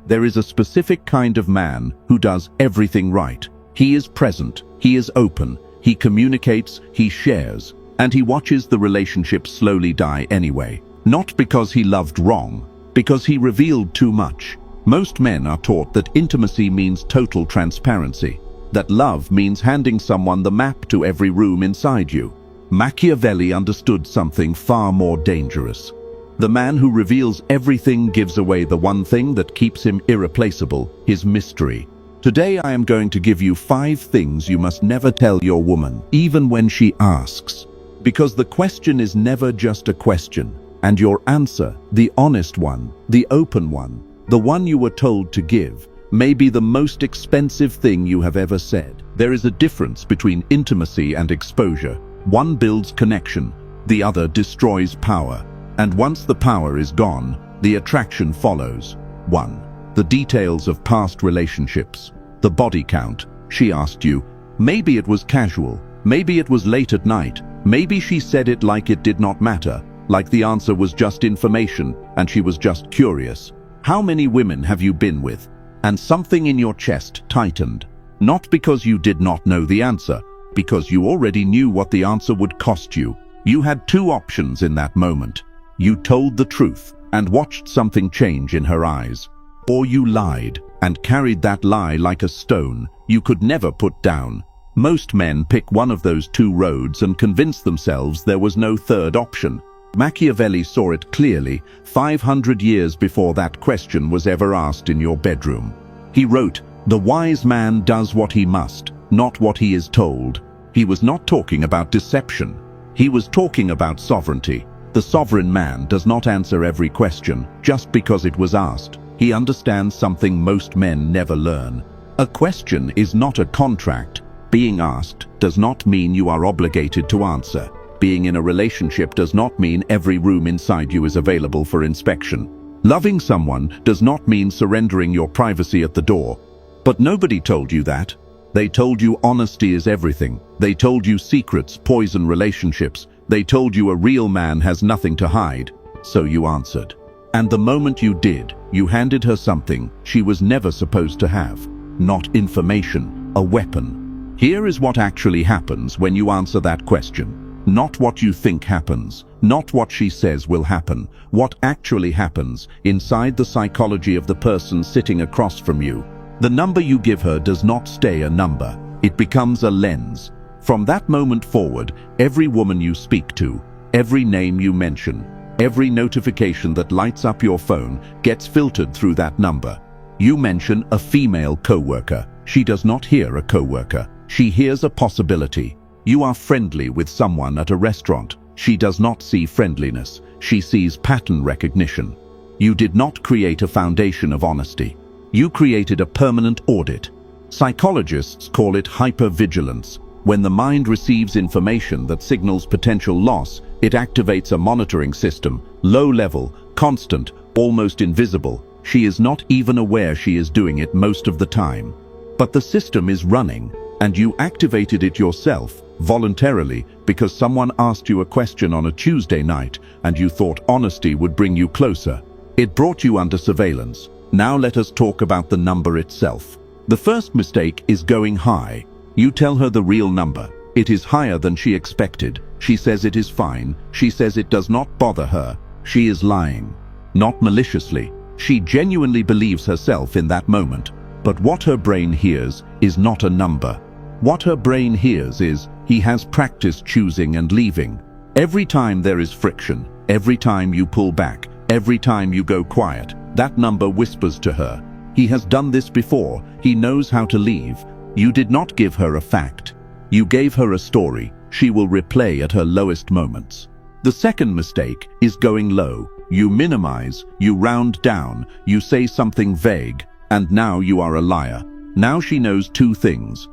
There is a specific kind of man who does everything right. He is present, he is open, he communicates, he shares, and he watches the relationship slowly die anyway. Not because he loved wrong, because he revealed too much. Most men are taught that intimacy means total transparency, that love means handing someone the map to every room inside you. Machiavelli understood something far more dangerous. The man who reveals everything gives away the one thing that keeps him irreplaceable, his mystery. Today I am going to give you 5 things you must never tell your woman, even when she asks. Because the question is never just a question, and your answer, the honest one, the open one, the one you were told to give, may be the most expensive thing you have ever said. There is a difference between intimacy and exposure. One builds connection, the other destroys power. And once the power is gone, the attraction follows. 1. The details of past relationships. The body count. She asked you. Maybe it was casual. Maybe it was late at night. Maybe she said it like it did not matter, like the answer was just information and she was just curious. How many women have you been with? And something in your chest tightened. Not because you did not know the answer, because you already knew what the answer would cost you. You had 2 options in that moment. You told the truth and watched something change in her eyes. Or you lied and carried that lie like a stone you could never put down. Most men pick one of those 2 roads and convince themselves there was no third option. Machiavelli saw it clearly 500 years before that question was ever asked in your bedroom. He wrote, "The wise man does what he must, not what he is told." He was not talking about deception. He was talking about sovereignty. The sovereign man does not answer every question just because it was asked. He understands something most men never learn. A question is not a contract. Being asked does not mean you are obligated to answer. Being in a relationship does not mean every room inside you is available for inspection. Loving someone does not mean surrendering your privacy at the door. But nobody told you that. They told you honesty is everything. They told you secrets poison relationships. They told you a real man has nothing to hide. So you answered. And the moment you did, you handed her something she was never supposed to have. Not information, a weapon. Here is what actually happens when you answer that question. Not what you think happens, not what she says will happen. What actually happens inside the psychology of the person sitting across from you. The number you give her does not stay a number. It becomes a lens. From that moment forward, every woman you speak to, every name you mention, every notification that lights up your phone gets filtered through that number. You mention a female coworker. She does not hear a coworker. She hears a possibility. You are friendly with someone at a restaurant. She does not see friendliness. She sees pattern recognition. You did not create a foundation of honesty. You created a permanent audit. Psychologists call it hypervigilance. When the mind receives information that signals potential loss, it activates a monitoring system, low level, constant, almost invisible. She is not even aware she is doing it most of the time. But the system is running, and you activated it yourself, voluntarily, because someone asked you a question on a Tuesday night, and you thought honesty would bring you closer. It brought you under surveillance. Now let us talk about the number itself. The first mistake is going high. You tell her the real number. It is higher than she expected. She says it is fine. She says it does not bother her. She is lying. Not maliciously. She genuinely believes herself in that moment. But what her brain hears is not a number. What her brain hears is, he has practiced choosing and leaving. Every time there is friction, every time you pull back, every time you go quiet, that number whispers to her. He has done this before. He knows how to leave. You did not give her a fact. You gave her a story she will replay at her lowest moments. The second mistake is going low. You minimize, you round down, you say something vague, and now you are a liar. Now she knows 2 things.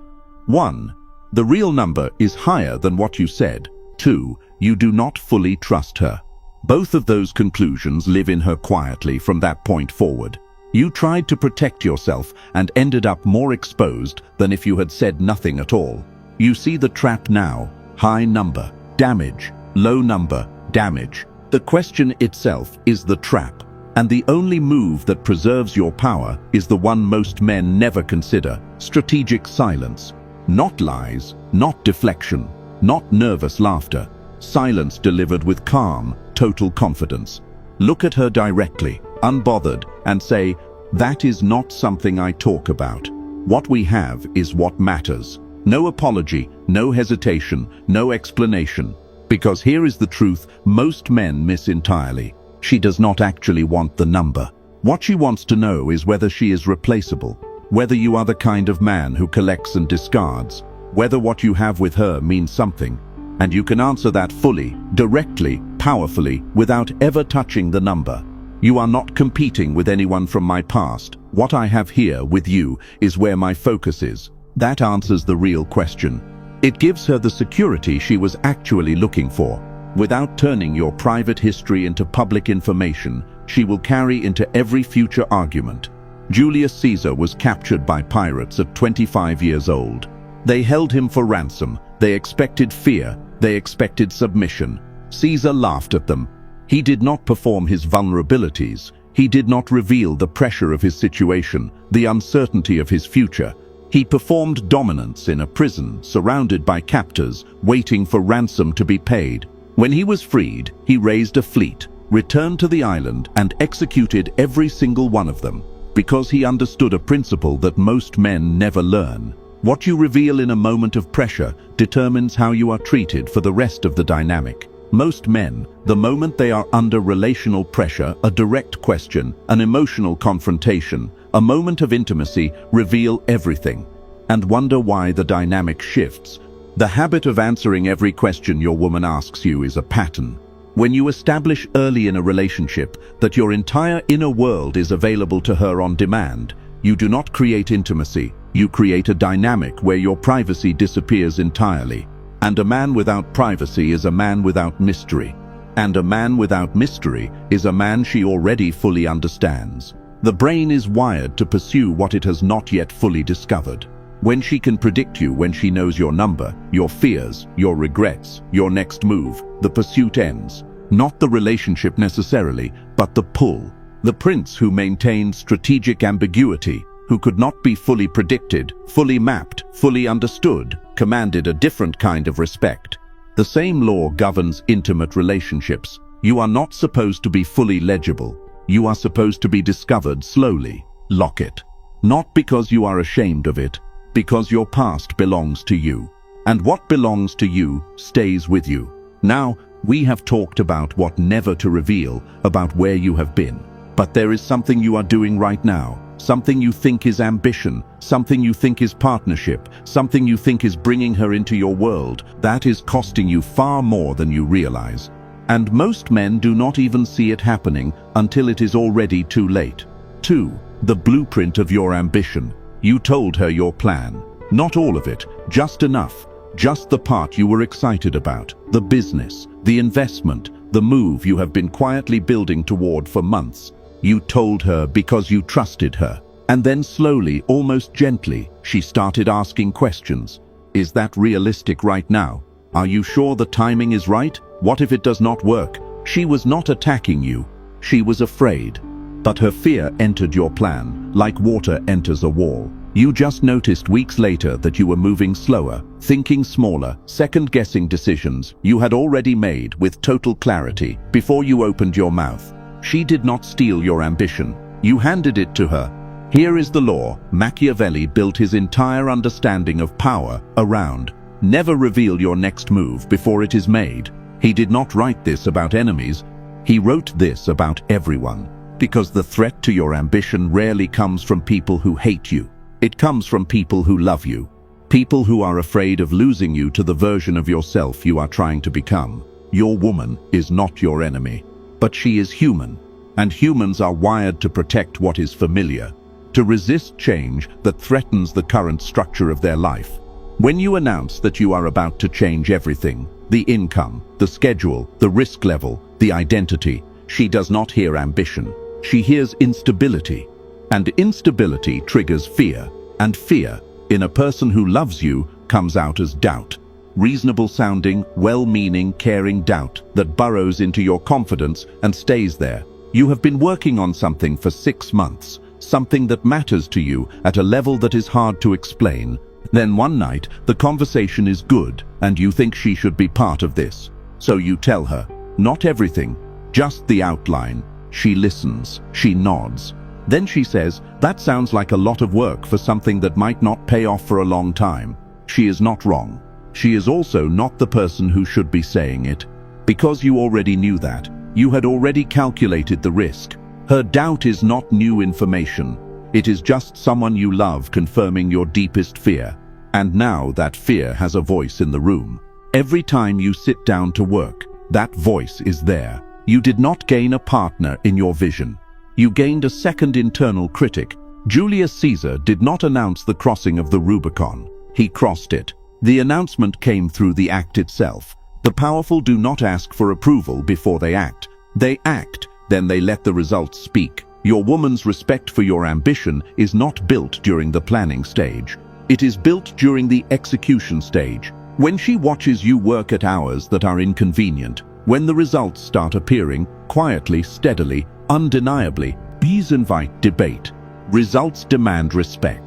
1. The real number is higher than what you said. 2. You do not fully trust her. Both of those conclusions live in her quietly from that point forward. You tried to protect yourself and ended up more exposed than if you had said nothing at all. You see the trap now. High number, damage. Low number, damage. The question itself is the trap. And the only move that preserves your power is the one most men never consider: strategic silence. Not lies, not deflection, not nervous laughter. Silence delivered with calm, total confidence. Look at her directly, unbothered, and say, "That is not something I talk about. What we have is what matters." No apology, no hesitation, no explanation. Because here is the truth most men miss entirely. She does not actually want the number. What she wants to know is whether she is replaceable, whether you are the kind of man who collects and discards, whether what you have with her means something. And you can answer that fully, directly, powerfully, without ever touching the number. You are not competing with anyone from my past. What I have here with you is where my focus is. That answers the real question. It gives her the security she was actually looking for. Without turning your private history into public information, she will carry into every future argument. Julius Caesar was captured by pirates at 25 years old. They held him for ransom. They expected fear. They expected submission. Caesar laughed at them. He did not perform his vulnerabilities. He did not reveal the pressure of his situation, the uncertainty of his future. He performed dominance in a prison, surrounded by captors, waiting for ransom to be paid. When he was freed, he raised a fleet, returned to the island, and executed every single one of them, because he understood a principle that most men never learn. What you reveal in a moment of pressure determines how you are treated for the rest of the dynamic. Most men, the moment they are under relational pressure, a direct question, an emotional confrontation, a moment of intimacy, reveal everything, and wonder why the dynamic shifts. The habit of answering every question your woman asks you is a pattern. When you establish early in a relationship that your entire inner world is available to her on demand, you do not create intimacy, you create a dynamic where your privacy disappears entirely. And a man without privacy is a man without mystery. And a man without mystery is a man she already fully understands. The brain is wired to pursue what it has not yet fully discovered. When she can predict you, when she knows your number, your fears, your regrets, your next move, the pursuit ends. Not the relationship necessarily, but the pull. The prince who maintained strategic ambiguity, who could not be fully predicted, fully mapped, fully understood, commanded a different kind of respect. The same law governs intimate relationships. You are not supposed to be fully legible. You are supposed to be discovered slowly. Lock it. Not because you are ashamed of it, because your past belongs to you. And what belongs to you stays with you. Now, we have talked about what never to reveal, about where you have been. But there is something you are doing right now, something you think is ambition, something you think is partnership, something you think is bringing her into your world, that is costing you far more than you realize. And most men do not even see it happening until it is already too late. 2. The blueprint of your ambition. You told her your plan. Not all of it, just enough. Just the part you were excited about. The business, the investment, the move you have been quietly building toward for months. You told her because you trusted her. And then slowly, almost gently, she started asking questions. Is that realistic right now? Are you sure the timing is right? What if it does not work? She was not attacking you. She was afraid. But her fear entered your plan, like water enters a wall. You just noticed weeks later that you were moving slower, thinking smaller, second-guessing decisions you had already made with total clarity before you opened your mouth. She did not steal your ambition. You handed it to her. Here is the law Machiavelli built his entire understanding of power around. Never reveal your next move before it is made. He did not write this about enemies. He wrote this about everyone. Because the threat to your ambition rarely comes from people who hate you. It comes from people who love you. People who are afraid of losing you to the version of yourself you are trying to become. Your woman is not your enemy. But she is human. And humans are wired to protect what is familiar. To resist change that threatens the current structure of their life. When you announce that you are about to change everything, the income, the schedule, the risk level, the identity, she does not hear ambition. She hears instability. And instability triggers fear. And fear, in a person who loves you, comes out as doubt. Reasonable sounding, well-meaning, caring doubt that burrows into your confidence and stays there. You have been working on something for 6 months, something that matters to you at a level that is hard to explain. Then one night, the conversation is good, and you think she should be part of this. So you tell her, not everything, just the outline. She listens, she nods. Then she says, that sounds like a lot of work for something that might not pay off for a long time. She is not wrong. She is also not the person who should be saying it. Because you already knew that, you had already calculated the risk. Her doubt is not new information. It is just someone you love confirming your deepest fear. And now that fear has a voice in the room. Every time you sit down to work, that voice is there. You did not gain a partner in your vision. You gained a second internal critic. Julius Caesar did not announce the crossing of the Rubicon. He crossed it. The announcement came through the act itself. The powerful do not ask for approval before they act. They act, then they let the results speak. Your woman's respect for your ambition is not built during the planning stage. It is built during the execution stage. When she watches you work at hours that are inconvenient, when the results start appearing, quietly, steadily, undeniably, these invite debate. Results demand respect.